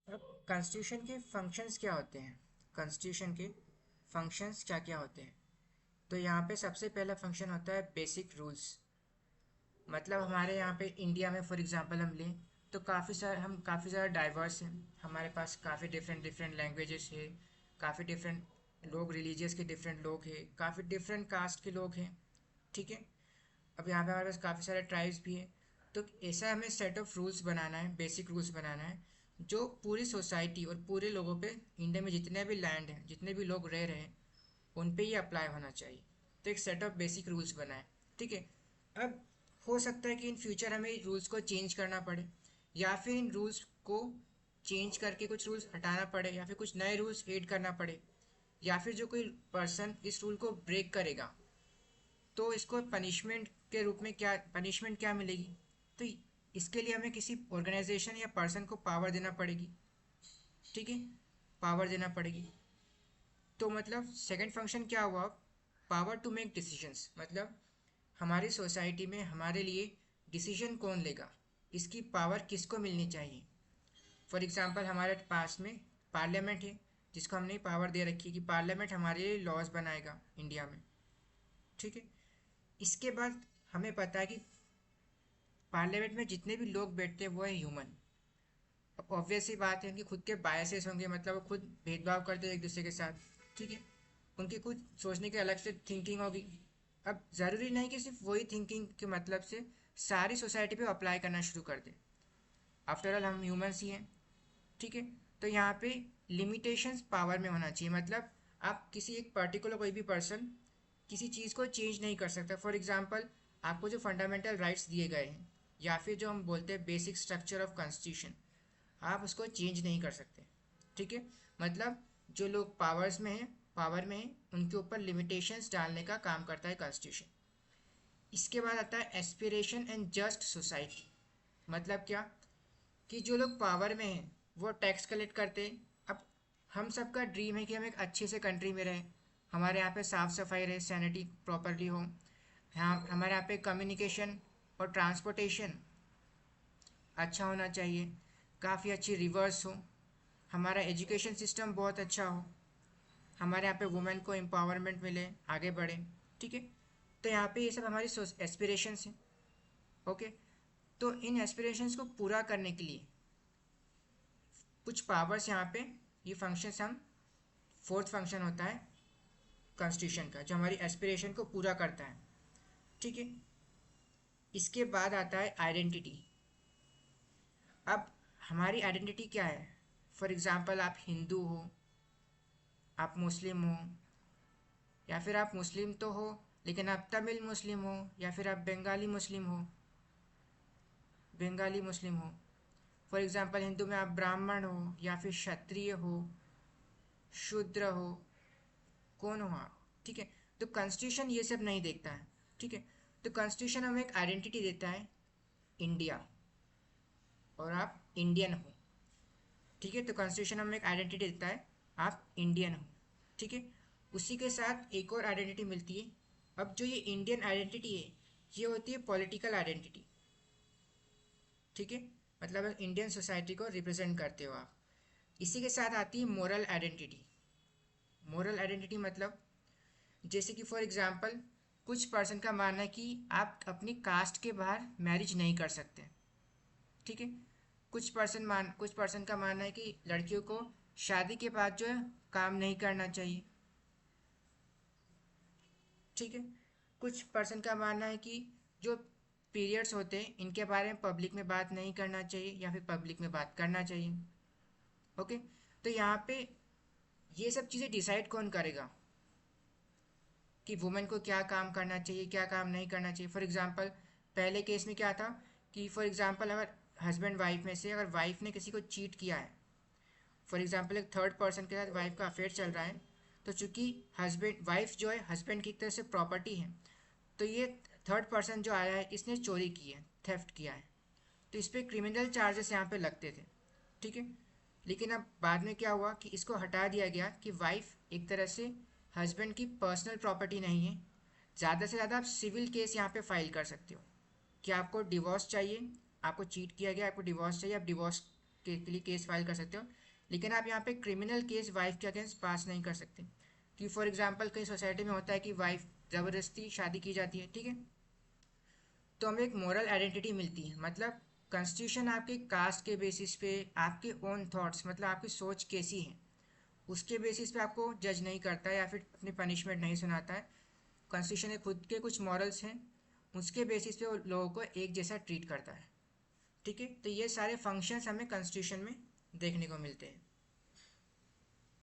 अब कॉन्स्टिट्यूशन के फंक्शंस क्या होते हैं? कॉन्स्टिट्यूशन के फंक्शंस क्या क्या होते हैं? तो यहाँ पे सबसे पहला फंक्शन होता है बेसिक रूल्स। मतलब हमारे यहाँ पे इंडिया में फॉर एग्जांपल हम लें तो काफ़ी ज़्यादा डाइवर्स हैं। हमारे पास काफ़ी डिफरेंट डिफरेंट लैंग्वेजेस है, काफ़ी डिफरेंट लोग, रिलीजियस के डिफरेंट लोग हैं, काफ़ी डिफरेंट कास्ट के लोग हैं। ठीक है। अब यहाँ पे हमारे पास काफ़ी सारे ट्राइब्स भी हैं। तो ऐसा हमें सेट ऑफ रूल्स बनाना है, बेसिक रूल्स बनाना है, जो पूरी सोसाइटी और पूरे लोगों पे, इंडिया में जितने भी लैंड हैं, जितने भी लोग रह रहे हैं, उन पे ये अप्लाई होना चाहिए। तो एक सेट ऑफ बेसिक रूल्स बनाए। ठीक है। अब हो सकता है कि इन फ्यूचर हमें रूल्स को चेंज करना पड़े, या फिर इन रूल्स को चेंज करके कुछ रूल्स हटाना पड़े, या फिर कुछ नए रूल्स ऐड करना पड़े, या फिर जो कोई पर्सन इस रूल को ब्रेक करेगा तो इसको पनिशमेंट के रूप में क्या पनिशमेंट क्या मिलेगी। तो इसके लिए हमें किसी ऑर्गेनाइजेशन या पर्सन को पावर देना पड़ेगी। ठीक है। पावर देना पड़ेगी। तो मतलब सेकंड फंक्शन क्या हुआ? Power to make decisions. मतलब हमारी सोसाइटी में हमारे लिए डिसीजन कौन लेगा, इसकी पावर किसको मिलनी चाहिए। फॉर एग्जांपल हमारे पास में पार्लियामेंट है, जिसको हमने पावर दे रखी है कि पार्लियामेंट हमारे लिए लॉज बनाएगा इंडिया में। ठीक है। इसके बाद हमें पता है कि पार्लियामेंट में जितने भी लोग बैठते हैं वो है ह्यूमन। अब ऑब्वियस सी बात है, उनके खुद के बायसेस होंगे, मतलब वो खुद भेदभाव करते हैं एक दूसरे के साथ। ठीक है। उनकी खुद सोचने की अलग से थिंकिंग होगी। अब ज़रूरी नहीं कि सिर्फ वही थिंकिंग के मतलब से सारी सोसाइटी पे अप्लाई करना शुरू कर दें। आफ्टर ऑल हम ह्यूमंस ही हैं। ठीक है। तो यहाँ पे लिमिटेशंस पावर में होना चाहिए। मतलब आप किसी एक पर्टिकुलर कोई भी पर्सन किसी चीज़ को चेंज नहीं कर सकता। फॉर एग्जांपल आपको जो फंडामेंटल राइट्स दिए गए हैं, या फिर जो हम बोलते हैं बेसिक स्ट्रक्चर ऑफ कॉन्स्टिट्यूशन, आप उसको चेंज नहीं कर सकते। ठीक है। मतलब जो लोग पावर में हैं उनके ऊपर लिमिटेशंस डालने का काम करता है कॉन्स्टिट्यूशन। इसके बाद आता है एस्पिरेशन एंड जस्ट सोसाइटी। मतलब क्या? कि जो लोग पावर में हैं वो टैक्स कलेक्ट करते हैं। अब हम सबका ड्रीम है कि हम एक अच्छे से कंट्री में रहें, हमारे यहाँ पे साफ़ सफाई रहे, सैनिटी प्रॉपरली हो, यहाँ हमारे यहाँ पे कम्युनिकेशन और ट्रांसपोर्टेशन अच्छा होना चाहिए, काफ़ी अच्छी रिवर्स हो, हमारा एजुकेशन सिस्टम बहुत अच्छा हो, हमारे यहाँ पे वुमेन को एम्पावरमेंट मिले, आगे बढ़े। ठीक है। तो यहाँ पे ये सब हमारी एस्पिरेशंस हैं। ओके। तो इन एस्पिरेशंस को पूरा करने के लिए कुछ पावर्स यहाँ पे, ये फंक्शंस हम, फोर्थ फंक्शन होता है कॉन्स्टिट्यूशन का, जो हमारी एस्पिरेशन को पूरा करता है। ठीक है। इसके बाद आता है आइडेंटिटी। अब हमारी आइडेंटिटी क्या है? फॉर एग्जांपल आप हिंदू हो, आप मुस्लिम हो, या फिर आप मुस्लिम तो हो लेकिन आप तमिल मुस्लिम हो, या फिर आप बंगाली मुस्लिम हो। फॉर एग्जांपल हिंदू में आप ब्राह्मण हो, या फिर क्षत्रिय हो, शूद्र हो, कौन हो आप। ठीक है। तो कॉन्स्टिट्यूशन ये सब नहीं देखता है। ठीक है। तो कॉन्स्टिट्यूशन हमें एक आइडेंटिटी देता है, इंडिया, और आप इंडियन हो। ठीक है। तो कॉन्स्टिट्यूशन हमें एक आइडेंटिटी देता है, आप इंडियन हो। ठीक है। उसी के साथ एक और आइडेंटिटी मिलती है। अब जो ये इंडियन आइडेंटिटी है, ये होती है पॉलिटिकल आइडेंटिटी। ठीक है। मतलब इंडियन सोसाइटी को रिप्रेजेंट करते हो आप। इसी के साथ आती है मोरल आइडेंटिटी। मोरल आइडेंटिटी मतलब जैसे कि फॉर एग्जांपल कुछ पर्सन का मानना है कि आप अपनी कास्ट के बाहर मैरिज नहीं कर सकते। ठीक है। कुछ पर्सन का मानना है कि लड़कियों को शादी के बाद जो है काम नहीं करना चाहिए। ठीक है। कुछ पर्सन का मानना है कि जो पीरियड्स होते हैं इनके बारे में पब्लिक में बात नहीं करना चाहिए, या फिर पब्लिक में बात करना चाहिए। ओके। तो यहाँ पे ये सब चीज़ें डिसाइड कौन करेगा कि वुमेन को क्या काम करना चाहिए, क्या काम नहीं करना चाहिए। फॉर एग्जांपल पहले केस में क्या था कि फॉर एग्जांपल अगर हस्बैंड वाइफ में से अगर वाइफ ने किसी को चीट किया है, फॉर एग्जांपल एक थर्ड पर्सन के साथ वाइफ का अफेयर चल रहा है, तो चूंकि हस्बैंड वाइफ जो है हस्बैंड की तरफ से प्रॉपर्टी है, तो ये थर्ड पर्सन जो आया है इसने चोरी की है, थेफ्ट किया है, तो इस पर क्रिमिनल चार्जेस यहाँ पे लगते थे। ठीक है। लेकिन अब बाद में क्या हुआ कि इसको हटा दिया गया कि वाइफ एक तरह से हस्बैंड की पर्सनल प्रॉपर्टी नहीं है। ज़्यादा से ज़्यादा आप सिविल केस यहाँ पे फाइल कर सकते हो कि आपको डिवोर्स चाहिए, आपको चीट किया गया, आपको डिवोर्स चाहिए, आप डिवोर्स के लिए केस फाइल कर सकते हो, लेकिन आप यहाँ पे क्रिमिनल केस वाइफ के अगेंस्ट पास नहीं कर सकते। कि फॉर एग्जांपल कई सोसाइटी में होता है कि वाइफ ज़बरदस्ती शादी की जाती है, ठीक है, तो हमें एक मॉरल आइडेंटिटी मिलती है। मतलब कॉन्स्टिट्यूशन आपके कास्ट के बेसिस पे, आपके ओन थॉट्स मतलब आपकी सोच कैसी है उसके बेसिस पे आपको जज नहीं करता है या फिर अपनी पनिशमेंट नहीं सुनाता है। कॉन्स्टिट्यूशन के खुद के कुछ मॉरल्स हैं, उसके बेसिस पे वो लोगों को एक जैसा ट्रीट करता है। ठीक है, तो ये सारे फंक्शंस हमें कॉन्स्टिट्यूशन में देखने को मिलते हैं।